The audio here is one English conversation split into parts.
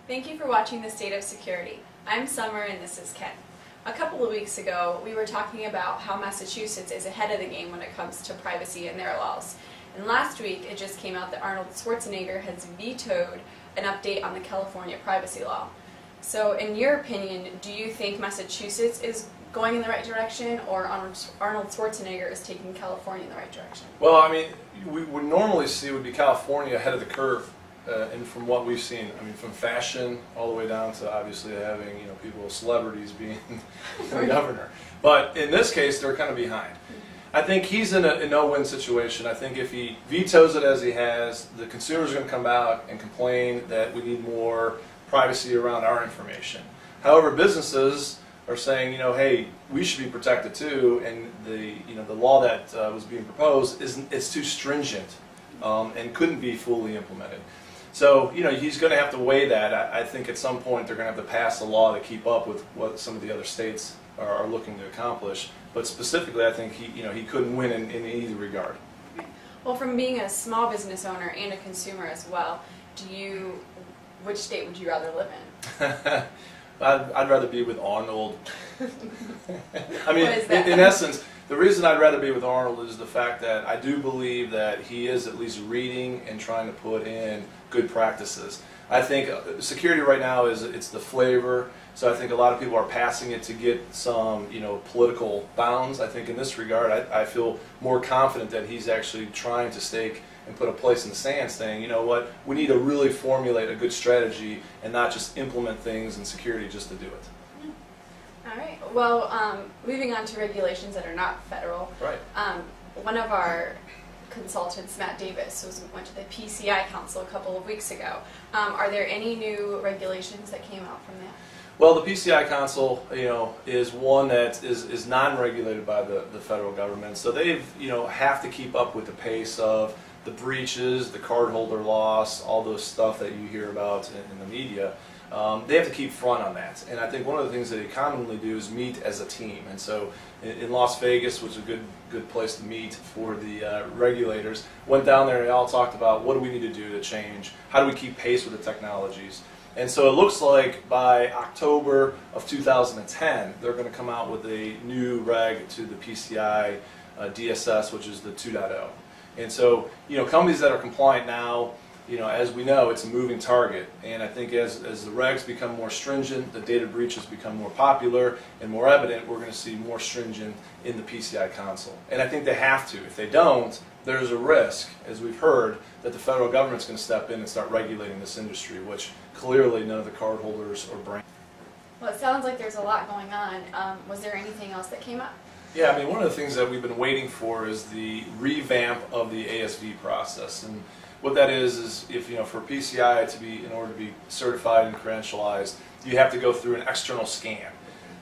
Thank you for watching The State of Security. I'm Summer and this is Ken. A couple of weeks ago, we were talking about how Massachusetts is ahead of the game when it comes to privacy and their laws. And last week, it just came out that Arnold Schwarzenegger has vetoed an update on the California privacy law. So in your opinion, do you think Massachusetts is going in the right direction, or Arnold Schwarzenegger is taking California in the right direction? Well, I mean, we would normally see would be California ahead of the curve. And from what we've seen, I mean, from fashion all the way down to obviously having, people, celebrities being the governor. But in this case, they're kind of behind. I think he's in a no-win situation. I think if he vetoes it as he has, the consumers are going to come out and complain that we need more privacy around our information. However, businesses are saying, hey, we should be protected too, and the law that was being proposed is too stringent and couldn't be fully implemented. So, he's going to have to weigh that. I think at some point they're going to have to pass a law to keep up with what some of the other states are looking to accomplish. But specifically, I think he couldn't win in either regard. Well, from being a small business owner and a consumer as well, which state would you rather live in? I'd rather be with Arnold. I mean, What is that? in essence, the reason I'd rather be with Arnold is the fact that I do believe that he is at least reading and trying to put in good practices. I think security right now it's the flavor, so I think a lot of people are passing it to get some political bounds. I think in this regard, I feel more confident that he's actually trying to stake and put a place in the sand saying, you know what, we need to really formulate a good strategy and not just implement things in security just to do it. All right. Well, moving on to regulations that are not federal. Right. One of our consultants, Matt Davis, went to the PCI Council a couple of weeks ago. Are there any new regulations that came out from that? Well, the PCI Council, is one that is non-regulated by the federal government, so they have to keep up with the pace of the breaches, the cardholder loss, all those stuff that you hear about in the media. They have to keep front on that, and I think one of the things that they commonly do is meet as a team. And so in Las Vegas, which is a good place to meet for the regulators, went down there and they all talked about what do we need to do to change, how do we keep pace with the technologies. And so it looks like by October of 2010, they're going to come out with a new reg to the PCI DSS, which is the 2.0. And so, companies that are compliant now, as we know, it's a moving target. And I think as the regs become more stringent, the data breaches become more popular and more evident, we're going to see more stringent in the PCI Council. And I think they have to. If they don't, there's a risk, as we've heard, that the federal government's going to step in and start regulating this industry, which clearly none of the cardholders or brands. Well, it sounds like there's a lot going on. Was there anything else that came up? Yeah, I mean, one of the things that we've been waiting for is the revamp of the ASV process. And what that is if, for PCI to be, in order to be certified and credentialized, you have to go through an external scan.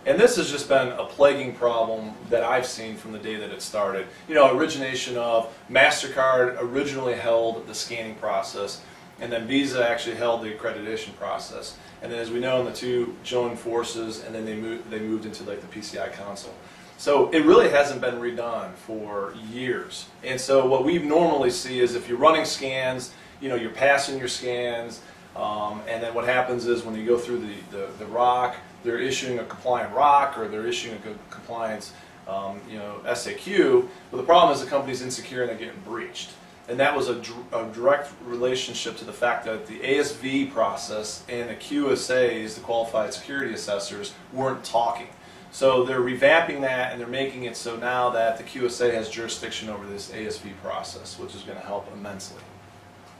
And this has just been a plaguing problem that I've seen from the day that it started. Origination of MasterCard originally held the scanning process, and then Visa actually held the accreditation process. And then, as we know, the two joined forces, and then they moved into like the PCI Council. So it really hasn't been redone for years. And so what we normally see is if you're running scans, you're passing your scans, and then what happens is when you go through the ROC, they're issuing a compliant ROC or they're issuing a compliant SAQ. But the problem is the company's insecure and they're getting breached. And that was a direct relationship to the fact that the ASV process and the QSAs, the Qualified Security Assessors, weren't talking. So they're revamping that and they're making it so now that the QSA has jurisdiction over this ASV process, which is going to help immensely.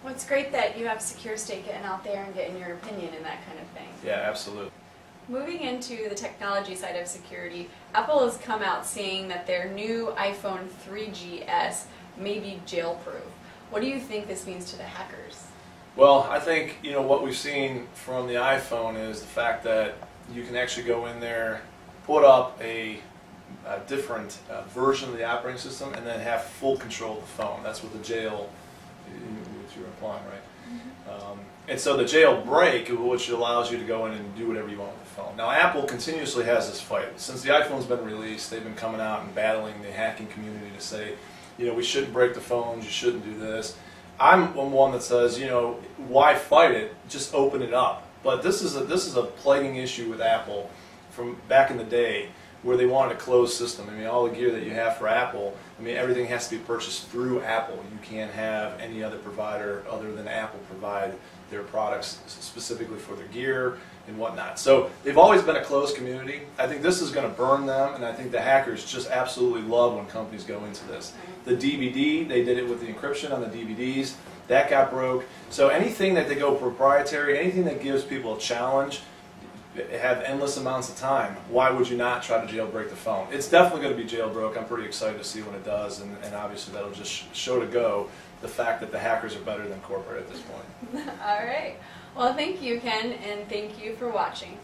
Well, it's great that you have SecureState getting out there and getting your opinion and that kind of thing. Yeah, absolutely. Moving into the technology side of security, Apple has come out saying that their new iPhone 3GS may be jailproof. What do you think this means to the hackers? Well, I think what we've seen from the iPhone is the fact that you can actually go in there, put up a different version of the operating system, and then have full control of the phone. That's what the jail, which you're implying, right? Mm-hmm. And so the jailbreak, which allows you to go in and do whatever you want with the phone. Now, Apple continuously has this fight. Since the iPhone's been released, they've been coming out and battling the hacking community to say, we shouldn't break the phones, you shouldn't do this. I'm one that says, why fight it? Just open it up. But this is a plaguing issue with Apple from back in the day, where they wanted a closed system. I mean, all the gear that you have for Apple, I mean, everything has to be purchased through Apple. You can't have any other provider other than Apple provide their products specifically for their gear and whatnot. So they've always been a closed community. I think this is going to burn them, and I think the hackers just absolutely love when companies go into this. The DVD, they did it with the encryption on the DVDs. That got broke. So anything that they go proprietary, anything that gives people a challenge, have endless amounts of time, why would you not try to jailbreak the phone? It's definitely going to be jailbroke. I'm pretty excited to see when it does, and obviously that'll just show to go the fact that the hackers are better than corporate at this point. All right. Well, thank you, Ken, and thank you for watching.